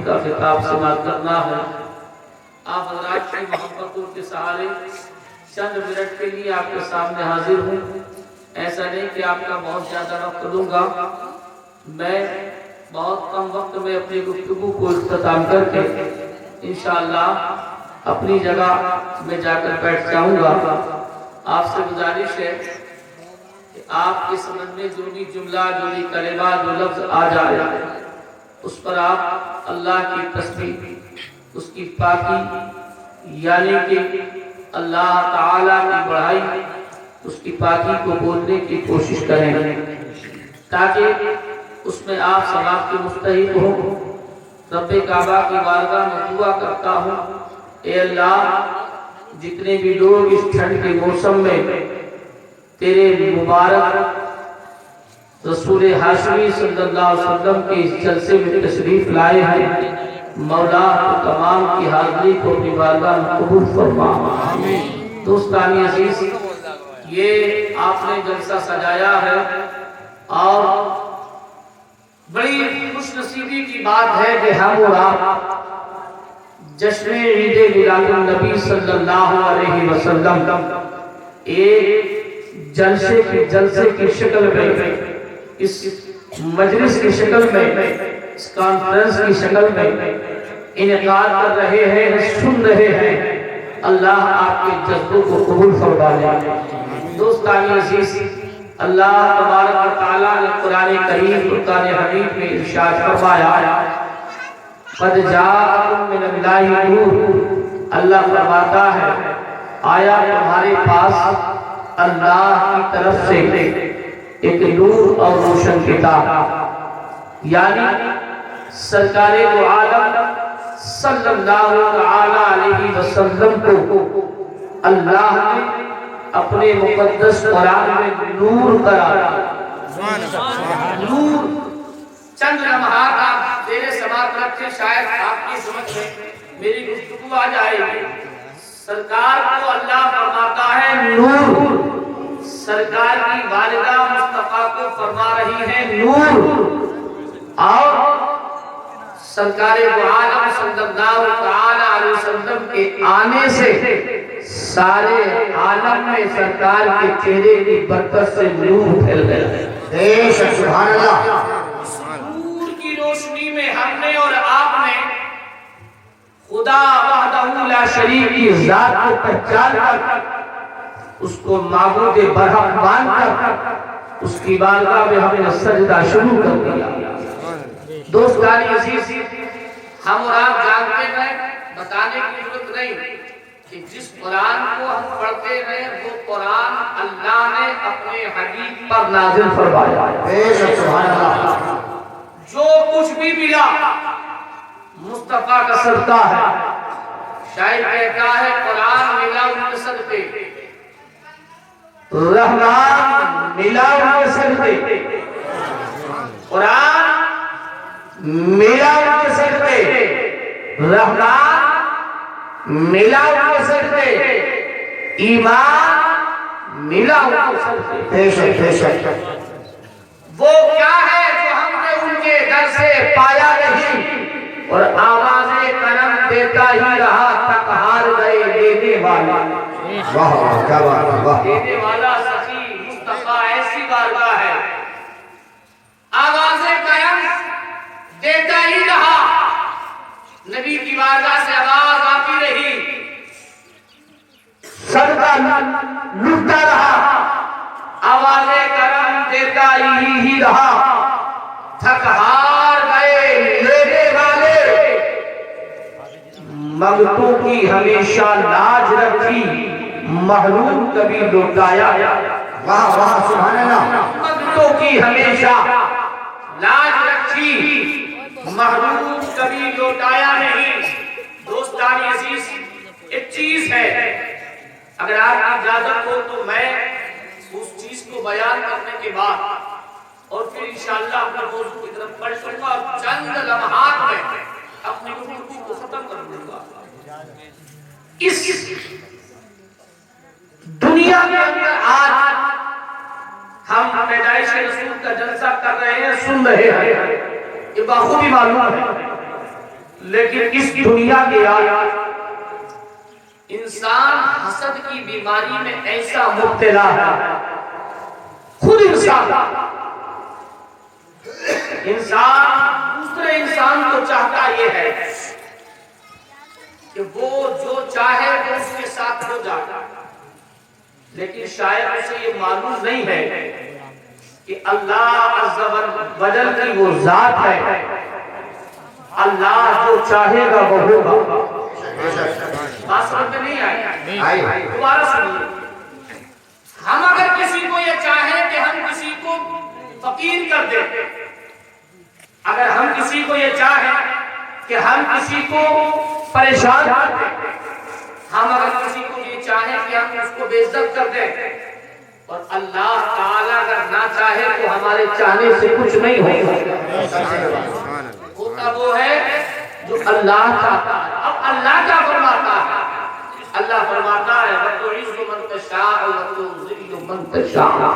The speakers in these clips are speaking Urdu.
کا خطاب سماعت کرنا ہے۔ آپ حضرات کی محبتوں کے سہارے چند منٹ کے لیے آپ کے سامنے حاضر ہوں۔ ایسا نہیں کہ آپ کا بہت زیادہ وقت لوں گا، میں بہت کم وقت میں اپنی گفتگو کو اختتام کر کے انشاءاللہ اپنی جگہ میں جا کر بیٹھ جاؤں گا۔ آپ سے گزارش ہے کہ آپ کے سمجھ میں جو بھی جملہ، جو بھی کلمہ، جو لفظ آ جائے اس پر آپ اللہ کی تسبیح، اس کی پاکی یعنی کہ اللہ تعالیٰ کی بڑائی، اس کی پاکی کو بولنے کی کوشش کریں تاکہ اس میں آپ ثواب کے مستحق ہوں۔ رب کعبہ کی بارگاہ میں دعا کرتا ہوں، اے اللہ جتنے بھی لوگ اس ٹھنڈ کے موسم میں تیرے مبارک رسول ہاشمی صلی اللہ علیہ وسلم کے اس جلسے میں تشریف لائے ہیں، مولا تمام کی حاضری کو اپنی بارگاہ میں قبول فرما۔ دوستانی عزیز، یہ آپ نے جلسہ سجایا ہے اور بڑی خوش نصیبی کی بات ہے کہ ہم اور آپ جشن عید میلاد النبی صلی اللہ علیہ وسلم ایک جلسے کی شکل میں، اس مجلس کی شکل میں، اس کانفرنس کی شکل میں انعقاد کر رہے ہیں، سن رہے ہیں۔ اللہ آپ کے جذبوں کو قبول فرما لے۔ دوستانی عزیز، اللہ تبارک و تعالیٰ نے قرآن کریم، فرقان حمید میں ارشاد فرمایا، قد جاءکم من اللہ نور، اللہ فرماتا ہے آیا تمہارے پاس اللہ کی طرف سے ایک نور اور روشن کتاب، یعنی سرکار دو عالم صلی اللہ علیہ وسلم کو اللہ نے اپنے مقدس قرآن میں نور قرار دیا۔ نور چند لمحات آپ زیر سماعت رکھیں، شاید آپ کی سمجھ میں میری گفتگو آ جائے گی۔ سرکار کو اللہ فرماتا ہے نور، سرکار کی والدہ مصطفیٰ کو فرما رہی ہے نور، اور سرکار دو عالم صلی اللہ علیہ وسلم کے آنے سے سارے عالم میں سرکار کے چہرے کی برکت سے نور پھیل گیا۔ سبحان اللہ۔ نور کی روشنی میں ہم نے اور آپ نے خدا وحدہ لا شریک کی ذات کو پہچان کر، اس کو معبود برحق مان کر، اس کی بارگاہ میں ہم نے سجدہ شروع کر دیا۔ دوستانی عزیز، ہم اور آپ جانتے ہیں، بتانے کی ضرورت نہیں کہ جس قرآن کو ہم پڑھتے ہیں وہ قرآن اللہ نے اپنے حبیب پر نازل فرمایا۔ سبحان اللہ۔ جو کچھ بھی ملا مصطفیٰ کا صدقہ ہے۔ شاعر کہتا ہے قرآن ملا ان کے صدقے، رحمان ملا ان کے صدقے، قرآن ملا ان کے صدقے، رحمان ملا ان کے صدقے، ایمان ملا ان کے صدقے۔ بے شک بے شک۔ وہ کیا ہے جو ہم نے ان کے در سے پایا نہیں، اور آواز کرم دیتا ہی رہا تک ہار گئے دینے والا۔ واہ واہ کیا بات ہے، واہ۔ دینے والا سخی مصطفیٰ ایسی بارگاہ ہے، آواز کرم دیتا ہی رہا، نبی کی بارگاہ سے آواز آتی رہی، صدقہ لٹتا رہا، آواز کرم دیتا ہی رہا، تھک ہار گئے لینے والے، منگتوں کی ہمیشہ لاج رکھی، محروم کبھی لوٹایا۔ واہ واہ سبحان اللہ۔ منگتوں کی ہمیشہ لاج رکھی، محروم کبھی لوٹایا نہیں۔ دوستانی عزیز، ایک چیز ہے، اگر آپ کی اجازت ہو تو میں اس چیز کو بیان کرنے کے بعد اور پھر انشاءاللہ اپنا موضوع کی طرف بڑھ چلوں گا اور چند لمحات میں اپنی گفتگو کو ختم کر دوں گا۔ اس دنیا کے اندر آج ہم پیدائش رسول کا جلسہ کر رہے ہیں، سن رہے ہیں، یہ بخوبی معلوم ہے، لیکن اس دنیا کے آیات انسان حسد کی بیماری میں ایسا مبتلا ہے، خود انسان دوسرے انسان کو چاہتا یہ ہے کہ وہ جو چاہے وہ اس کے ساتھ ہو جائے، لیکن شاید اسے یہ معلوم نہیں ہے کہ اللہ عز و جل کی وہ ذات ہے، اللہ جو چاہے گا وہ ہوگا۔ بات سمجھ میں نہیں آئی؟ دوبارہ سنیے، ہم اگر کسی کو یہ چاہیں کہ ہم کسی کو فقیر کر دیں، اگر ہم کسی کو یہ چاہیں کہ ہم کسی کو پریشان کر دیں، ہم اگر کسی کو یہ چاہیں کہ ہم اس کو بے عزت کر دیں، اور اللہ تعالیٰ اگر نہ چاہے تو ہمارے چاہنے سے کچھ نہیں ہوتا وہ ہے جو اللہ چاہتا ہے۔ اب اللہ کیا فرماتا ہے؟ اللہ فرماتا ہے وَتُعِزُّ مَن تَشَاءُ وَتُذِلُّ مَن تَشَاءُ،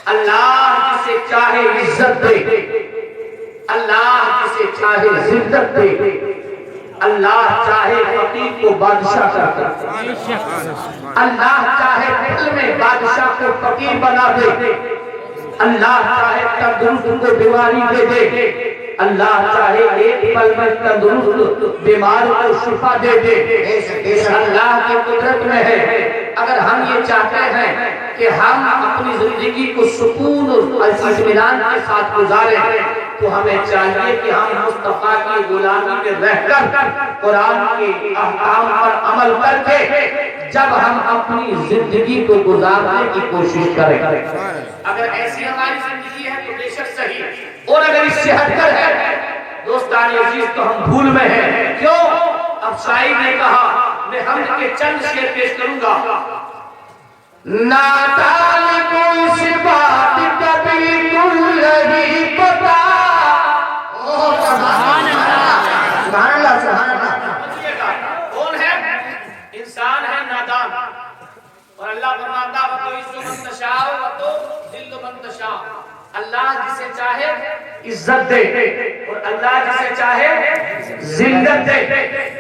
اللہ جسے چاہے عزت دے، اللہ جسے چاہے ذلت دے، اللہ چاہے فقیر کو بادشاہ کرتا ہے، اللہ چاہے دل میں بادشاہ کو فقیر بنا دے، اللہ چاہے تندرست کو بیماری دے دے، اللہ چاہے ایک پل میں تندرست بیمار کو شفا دے دے، اللہ کی قدرت میں ہے۔ اگر ہم یہ چاہتے ہیں کہ ہم اپنی زندگی کو سکون اور اطمینان کے ساتھ گزاریں تو ہمیں چاہیے کہ ہم مصطفیٰ کی غلامی میں رہ کر قرآن کے احکام پر عمل کر کے جب ہم اپنی زندگی کو گزارنے کی کوشش کریں، اگر ایسی ہماری زندگی ہے تو بے شک صحیح، اور اگر اس سے ہٹ کر ہے دوستان عزیز تو ہم بھول میں ہیں۔ کیوں؟ اب شاعر نے کہا، میں حمد کے چند شعر پیش کروں گا، نادان کو اس بات کا بالکل نہیں پتا، سبحان اللہ سبحان اللہ، کون ہے؟ انسان ہے نادان، اور اللہ فرماتا ہے وَتُعِزُّ مَن تَشَاءُ وَتُذِلُّ مَن تَشَاءُ، اللہ جسے چاہے عزت دے اور اللہ جسے چاہے ذلت دے۔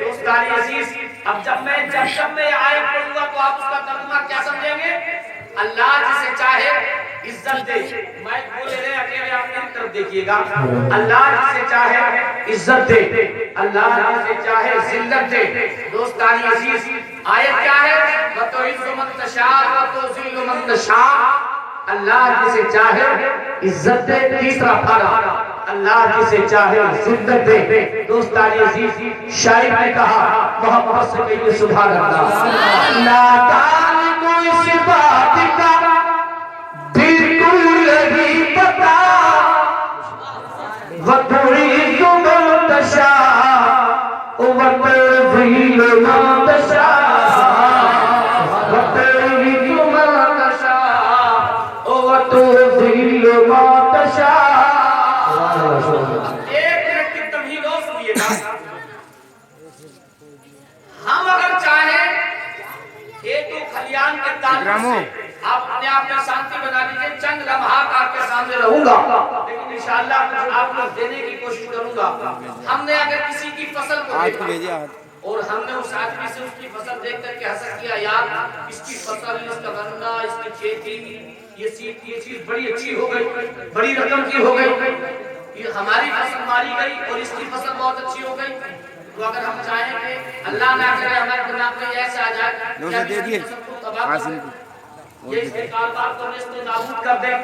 دوستان عزیز، اب جب میں آیت پڑھوں گا تو آپ اس کا ترجمہ کیا سمجھیں گے؟ اللہ جسے چاہے عزت دے، مائک بولے رہے اکیلے آپ میری طرف دیکھیے گا، اللہ جسے چاہے عزت دے، اللہ جسے چاہے ذلت دے۔ دوستان عزیز، آیت کیا ہے؟ وَتُعِزُّ مَن تَشَاءُ وَتُذِلُّ مَن تَشَاءُ، اللہ جسے چاہے عزت دے۔ تیسرا پارا، اللہ جسے چاہے ذلت دے۔ دوستان عزیز، شاعر نے کہا محبت سے کہیے سبحان اللہ، نادان کو اس بات کا بالکل نہیں پتا، وَتُعِزُّ مَن تَشَاءُ وَتُذِلُّ مَن تَشَاءُ، وَتُعِزُّ مَن تَشَاءُ وَتُذِلُّ مَن تَشَاءُ۔ ایک منٹ کی تمہید اور سنیے گا، ہم اگر چاہیں ایک تو کھلیان کے تعلق سے آپ اپنے آپ میں شانتی بنا لیجئے، چند لمحات آپ کے سامنے رہوں گا لیکن انشاءاللہ کچھ آپ کو دینے کی کوشش کروں گا۔ ہم نے اگر کسی کی فصل کو دیکھا اور ہم نے اس آدمی سے اس کی فصل دیکھ کر کے حسد کیا، یار اس کی فصل، اس کا گنا، اس کی کھیتی، یہ چیز بڑی اچھی ہو گئی، بڑی رقم کی ہو گئی، یہ ہماری فصل ماری گئی اور اس کی فصل بہت اچھی ہو گئی، تو اگر ہم چاہیں کہ اللہ نہ کرے ہمارے دماغ میں ایسا آ جائے کہ فصل کو تباہ کر دیں، یہ اس کے کاروبار کو نست و نابود کر دیں،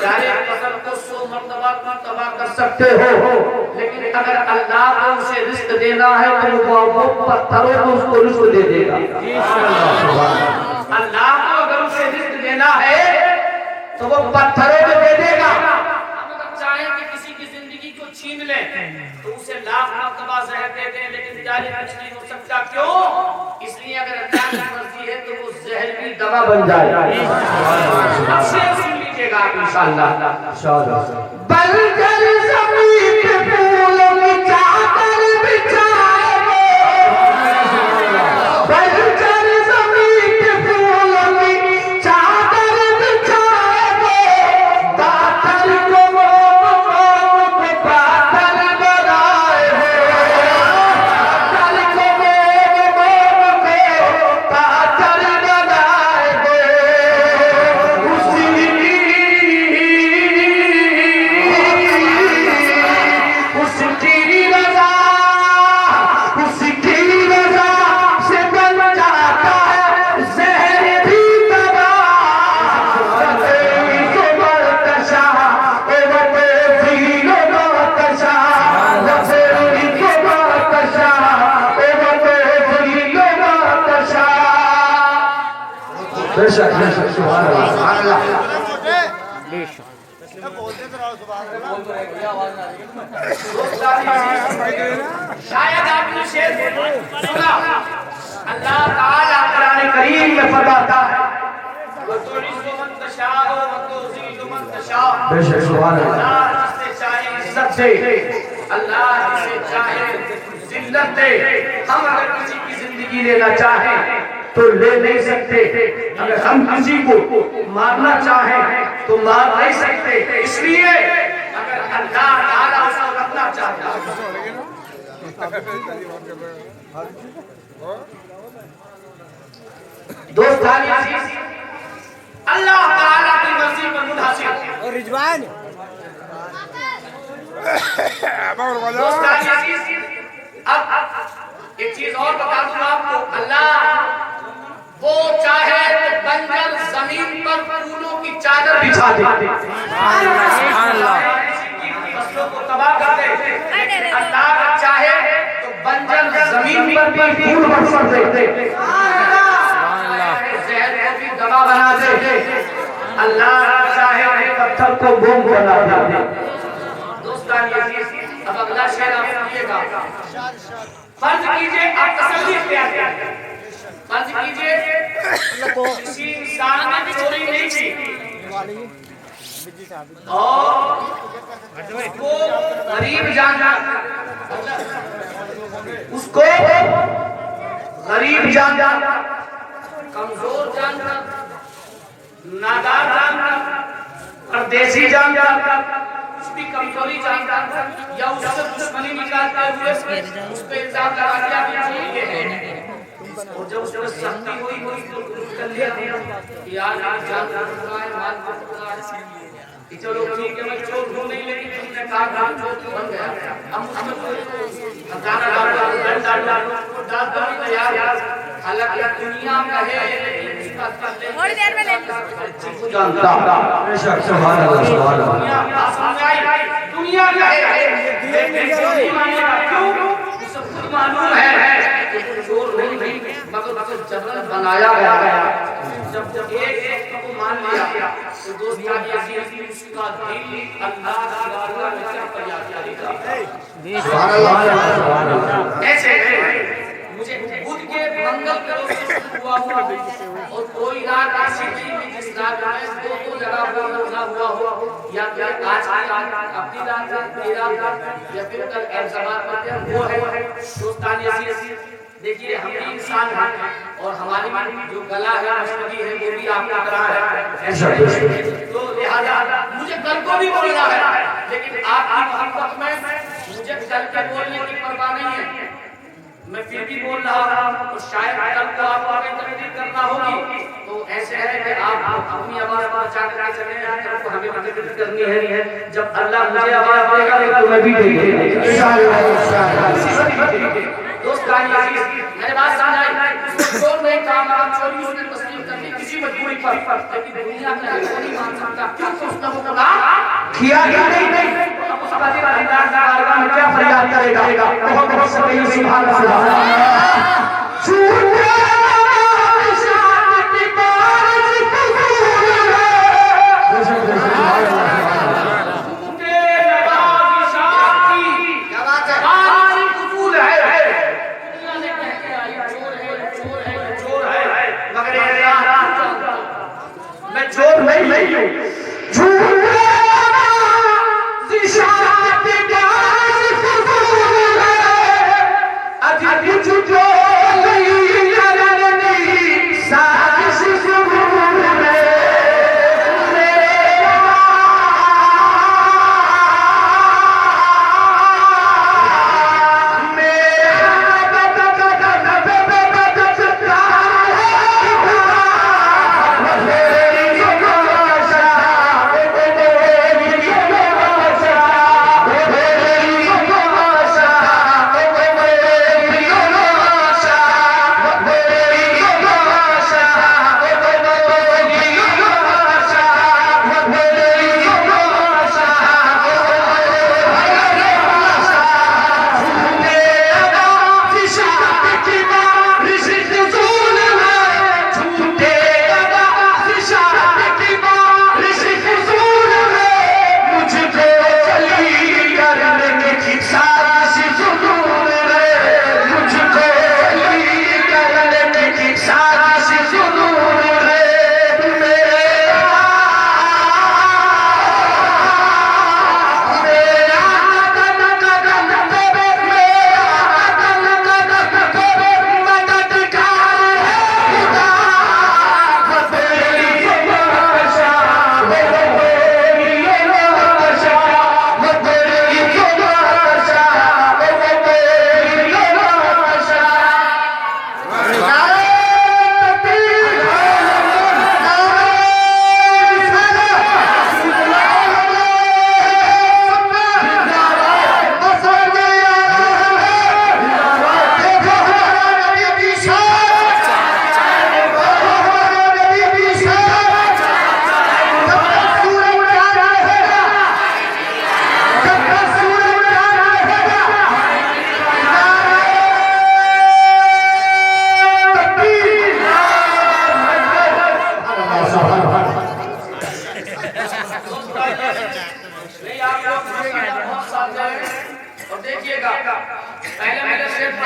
چاہے فصل کو 100 مرتبہ تباہ کر سکتے ہو، لیکن اگر اللہ کو اسے رزق دینا ہے تو وہ پتھروں کو اس کو رزق دے دے گا۔ اللہ کو اگر اسے رزق دینا ہے تو وہ پتھروں کو دے دے گا۔ ہم اگر چاہیں کہ کسی کی زندگی کو چھین لیں تو اسے لاکھ مرتبہ زہر دے دیں لیکن جاری کچھ نہیں ہو سکتا۔ کیوں؟ اس لیے اگر اللہ کی مرضی ہے تو وہ زہر کی دوا بن جائے۔ اب سے سن لیجئے گا انشاءاللہ، بلکہ زمین پہ پھولوں کی چادر بچھائے وہ، بلکہ زمین پہ پھولوں کی چادر بچھائے وہ، باطل کو وہ کے باطل بنائے بے شک سبحان اللہ سبحان اللہ شاید آپ نے شعر سنا اللہ تعالیٰ قرآن کریم میں فرماتا ہے وَتُعِزُّ مَن تَشَاءُ وَتُذِلُّ مَن تَشَاءُ بے شک سبحان اللہ جس سے چاہے عزت دے اللہ جسے چاہے ذلت دے ہم اگر کسی کی زندگی لینا چاہیں تو لے نہیں سکتے اگر ہم کسی کو مارنا چاہیں تو مار نہیں سکتے اس لیے اگر اللہ تعالیٰ اس کو رکھنا چاہتا ہے دوستانی عزیز اللہ تعالیٰ کی مرضی پر منحصر اور رضوان دوستانی عزیز اب ایک چیز اور بتا دوں آپ کو اللہ وہ چاہے تو بنجر زمین پر پھولوں کی چادر بچھا دے فصلوں کو تباہ کر دے اللہ چاہے تو بنجر زمین پر بھی پھول برسا دے زہر کو بھی دوا بنا دے اللہ چاہے پتھر کو بوم بنا دے دوستانی عزیز اب اگلا شعر آپ سنیے گا فرض کیجئے آپ تسلی اختیار کریں فرض کیجئے کسی انسان نے چوری نہیں کی اور اس کو غریب جانا کمزور جانا نادار جانا پردیسی جانا اس کی کمزوری جانتا یا اس سے دشمنی نکالتا ہوئے اس پہ الزام لگا دیا کہ یہ ہے اور جب اس میں سختی ہوئی تو کر لیا کہ آج جانتا ہے مال پتلا ہے کہ چلو ٹھیک ہے میں چور ہوں نہیں لیکن تم نے کہا کہ چور بن گیا ہم اس میں کوئی ہزارہ ڈالا ڈال کر تیار حالانکہ دنیا کہے تھوڑی دیر میں لے جانتا بے شک سبحان اللہ سبحان اللہ دنیا کہے کیوں اسے خود معلوم ہے کہ چور نہیں مگر جبرن بنایا گیا جب ایک کو مان لیا تو دوستانی عزیز اس کا دل اللہ تعالیٰ نے کیا فریاد کرے گا سبحان اللہ ایسے مجھے خود کے منگل کے روز ہوا اور کوئی رات ایسی نہیں جس رات میں دو جگہ ہوا ہو یا پھر آج اپنی رات میرا رات یا پھر کل اعتبار کرتے ہیں وہ ہے دوستانی عزیز دیکھیے ہم بھی انسان ہیں اور ہماری جو گلا ہے مشکلی ہے وہ بھی آپ کا طرح ہے تو لہذا مجھے کل کو بھی بولنا ہے لیکن آپ کی محبت میں مجھے کل کے بولنے کی پرواہ نہیں ہے میں پھر بھی بول رہا ہوں اور شاید کل کو آپ کو آگے تقریر کرنا ہوگی تو ایسے ہے کہ آپ اپنی آواز بچا کر چلے ہیں کل کو ہمیں تقریر کرنی ہے جب اللہ مجھے آواز دے گا تو میں بھی دے گا دوستانی عزیز میں نے بات سمجھائی چور نہیں کام آپ چوری اس نے تسلیم کرنی کسی مجبوری پر لیکن دنیا کا نہیں مان سکتا کیوں کہ اس نے وہ گناہ کیا گیا نہیں اب اس کا دل اللہ کا بارگاہ میں کیا فریاد کرے گا بہت بہت سبحان اللہ چور نہیں ہوں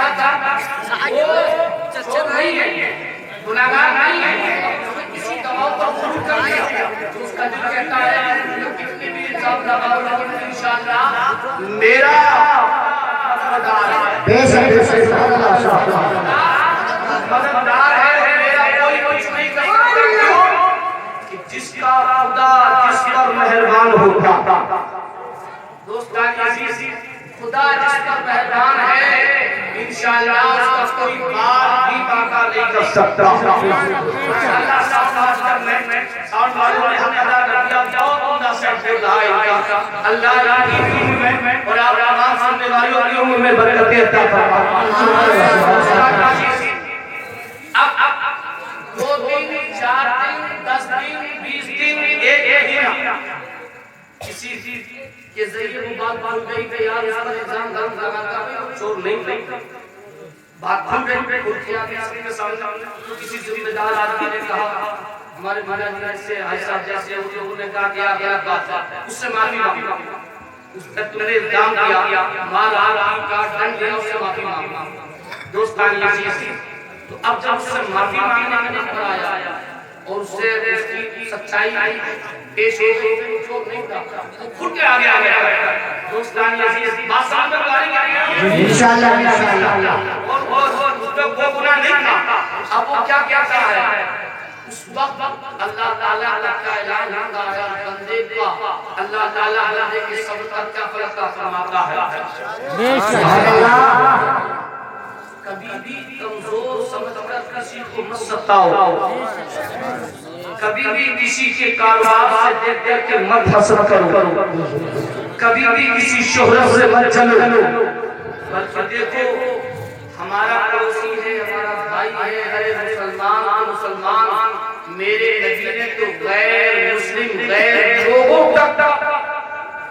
کیا تھا وہ چور نہیں ہے، گناہگار نہیں ہے، کسی دباؤ پر قبول کر لیا تو اس کا دل کہتا ہے کتنی بھی الزام لگاؤ لیکن انشاءاللہ میرا مددگار ہے، میرا کوئی کچھ نہیں کر سکتا، کہ جس کا خدا جس پر مہربان ہوتا. دوستان عزیز، خدا جس پر مہربان ہے انشاءاللہ اس کا کوئی بات بھی باقا نہیں کر سکتا. اللہ صاحب کرنے اور معلوم ہے ہم ادا کیا بہت عمدہ سے اللہ کی میں اور آپ تمام سننے والوں کی عمر میں برکتیں عطا فرمائے. اب 2 دن 4 دن 10 دن 20 دن ایک مہینہ کسی کے ذریعے وہ بات بھول گئی کہ یار اس پر الزام لگاتا ہے چور نہیں بات بھول گئی خود کیا کے سامنے تو کسی ذمہ دار آدمی نے کہا ہمارے بھائی جان سے ایسا جیسے انہوں نے کہا کہ غلط بات ہے اس سے معافی مانگو، اس پر تم نے الزام کیا مار کا ڈنڈ لیا اس سے معافی مانگو. دوستان عزیز، تو اب جب اس سے معافی مانگنے کا نمبر آیا اور اس سے اس کی سچائی پیش ہو گئی چور نہیں تھا وہ خود کے آگے آ گیا. دوستان عزیز، بات سامنے گاری گئی انشاءاللہ اور وہ گناہ نہیں تھا. اب وہ کیا کہتا ہے اس وقت اللہ تعالیٰ کا اعلان ہوتا ہے بندے کا، اللہ تعالیٰ بندے کے صبر کا کیا فیصلہ فرماتا ہے. کبھی بھی کمزور سمجھ کر کسی کو مت ستاؤ، کبھی بھی کسی کے کاروبار سے دیکھ کر کے مت حسد کرو، کبھی بھی کسی شہرت سے مت چلو، بلکہ دیکھو ہمارا پڑوسی ہے، ہمارا بھائی ہے، ارے مسلمان میرے نبی نے تو غیر مسلم غیر لوگوں تک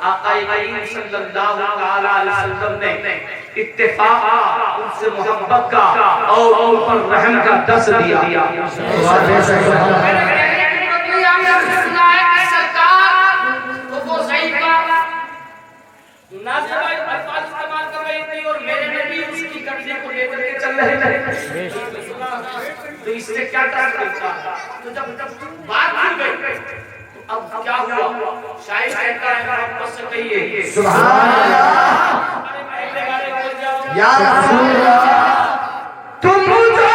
آقا کریم صلی اللہ علیہ وسلم نے اتفاق ان سے محبت کا اور ان پر رحم کا درس دیا. تو اس سے کیا ڈر کرتا ہے؟ تو جب بات ہو گئی تو اب کیا ہوا؟ شاید کہتا ہے محبت سے کہیے سبحان اللہ یا رسول اللہ تم مجھے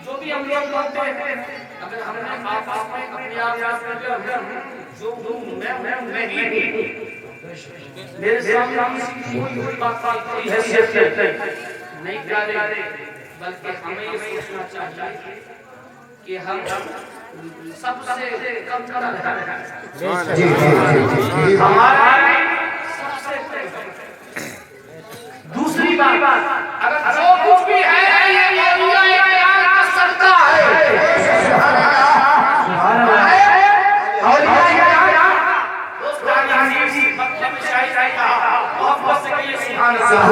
جو بھی ہم لوگ مانتے ہیں اگر ہم نے اپنے جو میں میرے سامنے کوئی بات کوئی حیثیت نہیں کرے، بلکہ ہمیں یہ سوچنا چاہیے کہ ہم سب سے کم ہمارا سب سے دوسری بات، اگر جو کچھ بھی ہے یہ اولیاء کرام کا صدقہ ہے، سبحان اللہ، اولیاء کرام دوستان عزیز مطلب شاید کہا محبت سے کہیے سبحان اللہ،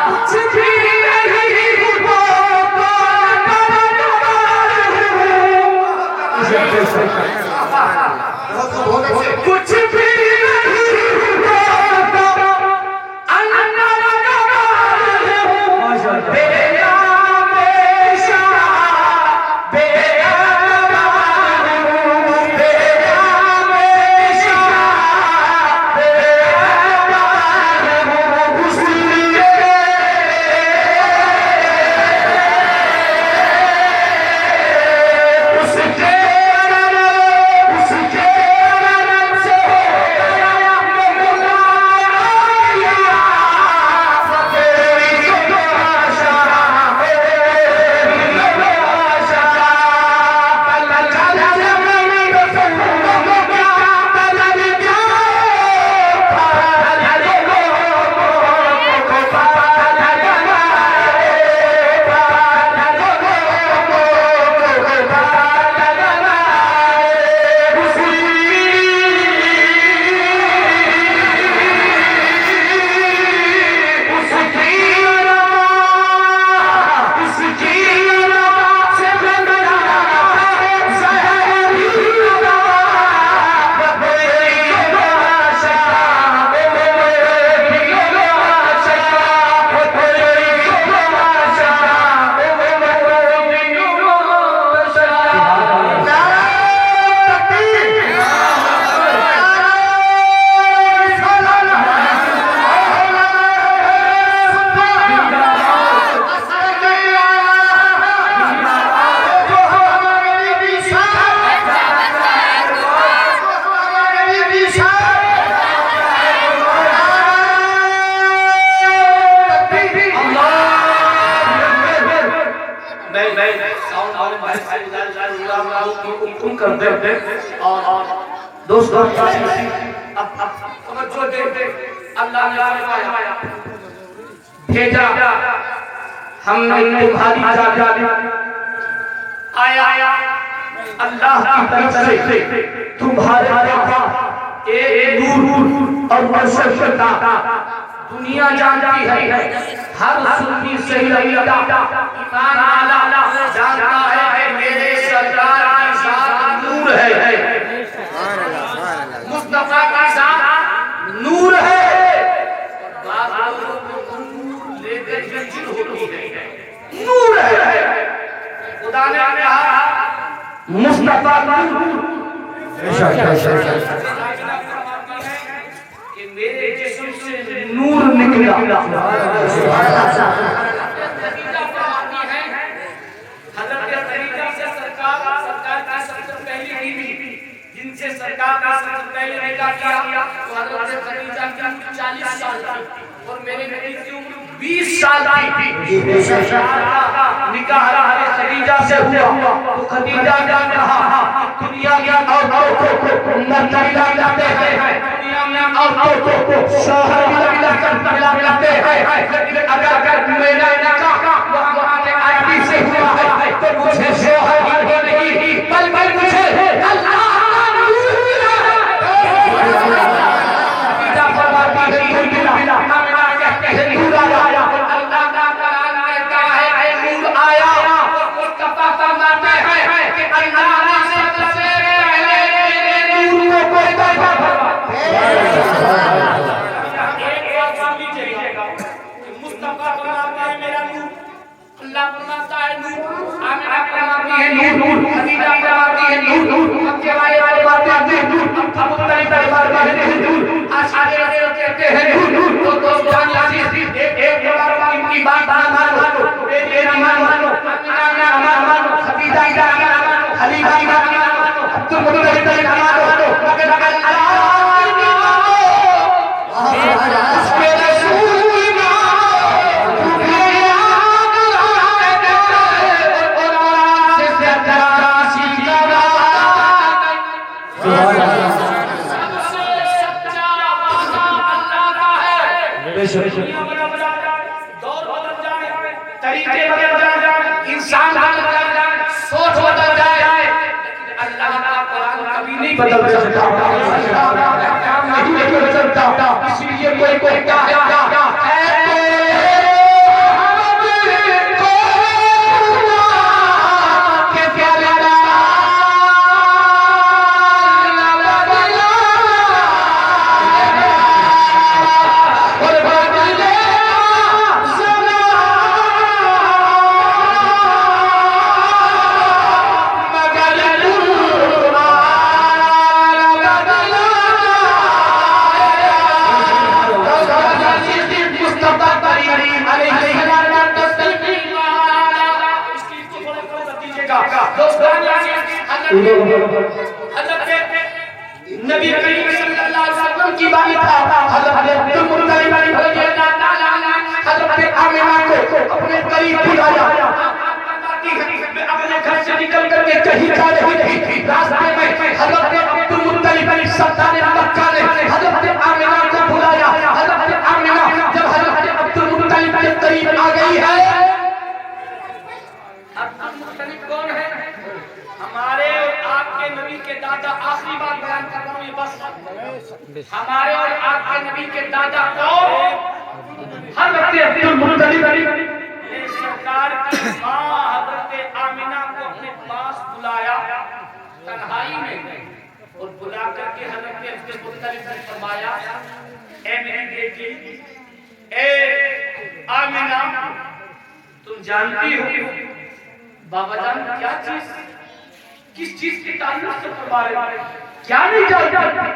کچھ بھی کچھ بھی دوستوں توجہ دے، اللہ نے فرمایا بھیجا ہم نے تمہاری جانب آیا اللہ کی طرف سے تمہارے پاس ایک نور اور روشن کا دنیا جانتی ہے، ہر سنی صحیح ایمان والا جانتا ہے کہ میرے سرکار کی ذات نور ہے، مصطفیٰ کا ذات نور ہے، بعض لوگوں کو نور لے کر جل ہوتی ہے، نور ہے، خدا نے کہا مصطفیٰ کا نور کہ میرے جسم سے نور نکلا، سے سرکار کا سب پہلے نکاح کیا تو حضرت خدیجہ کی عمر 40 سال تھی اور میرے نبی کی عمر 20 سال تھی، نکاح حضرت خدیجہ سے ہوا تو خدیجہ نے کہا دنیا کی عورتوں کو مرد ملاتے ہیں، دنیا میں عورتوں کو شوہر ملاتے ہیں، لیکن اگر میرا نکاح وہاں کے آدمی سے ہوا ہے تو مجھے شوہر ہی نہیں بلکہ مجھے اللہ خدیجہ دور بدل جائے، طریقے بدل جائے، انسان بدل جائے، سوچ بدل جائے، لیکن اللہ کا قرآن کبھی نہیں بدل سکتا، نہیں بدل سکتا، اس لیے کوئی کہتا ہے نبی کریم صلی اللہ علیہ وسلم کی بات تھا، حضرت عبدالمطلب رضی اللہ تعالیٰ عنہ حضرت آمنہ کو اپنے قریب بلایا، اپنے گھر سے نکل کر کے کہیں جا رہی تھی، راستے میں حضرت عبدالمطلب سردار مکہ نے حضرت آمنہ کو بلایا، حضرت آمنہ جب حضرت عبدالمطلب کے قریب آ گئی ہے، عبدالمطلب کون ہے؟ ہمارے اور آپ کے نبی کے دادا، آخری بات بیان کر رہا ہوں یہ بس، ہمارے اور آپ کے نبی کے دادا کون؟ حضرت عبدالمطلب نے سرکار کی ماں حضرت آمنہ کو اپنے پاس بلایا تنہائی میں، اور بلا کر کے حضرت عبدالمطلب نے فرمایا، اے میری بیٹی، اے آمنہ، تم جانتی ہو بابا جان کیا چیز، کس چیز کی تعلق سے فرما رہے ہیں، کیا نہیں جانتی؟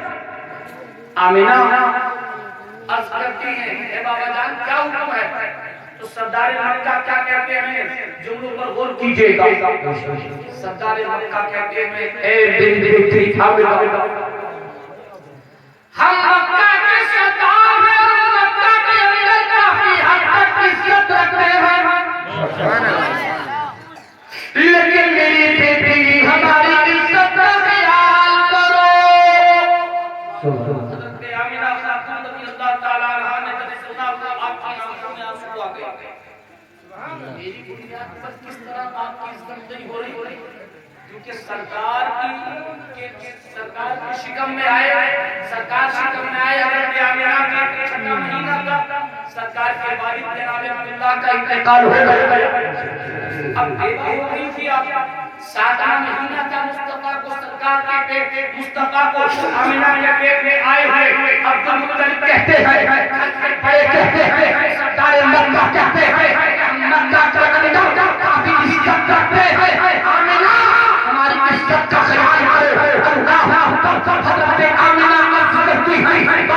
آمنہ عرض کرتی ہیں، اے بابا جان کیا حکم ہے؟ تو سردار مکہ کیا کہتے ہیں، جملوں پر غور کیجئے گا، سردار مکہ کہتے ہیں، اے بیٹی آمنہ، ہم مکہ کے سردار ہیں اور مکہ کے اندر کافی حد تک عزت رکھتے ہیں، لیکن میری بیٹی ہماری عزت کا خیال کرو۔ حضرت آمنہ خاتون رضی اللہ تعالیٰ عنہا نے جب سنا تو آپ کی آنکھوں میں آنسو آ گئے، میری بنیاد پر کس طرح آپ کی عزت نہیں ہو رہی؟ کیونکہ سرکار کی شکم میں آئے، سرکار شکم میں آئے، حضرت آمنہ کا 6واں مہینہ تھا، سرکار کے والد جناب عبداللہ کا انتقال ہو گیا، اب بیٹی ہو گئی تھی، آپ 7واں مہینہ تھا، مصطفیٰ کو سرکار کے بیٹے مصطفیٰ کو آمنہ کے پیٹ میں آئے ہوئے عبدالمطلب کہتے ہیں، سردار مکہ کہتے ہیں، مکہ کا اندر کافی عزت کرتے ہیں، آمنہ ہماری عزت کا خیال کرے، اللہ حضرت آمنہ عرض کرتی ہیں،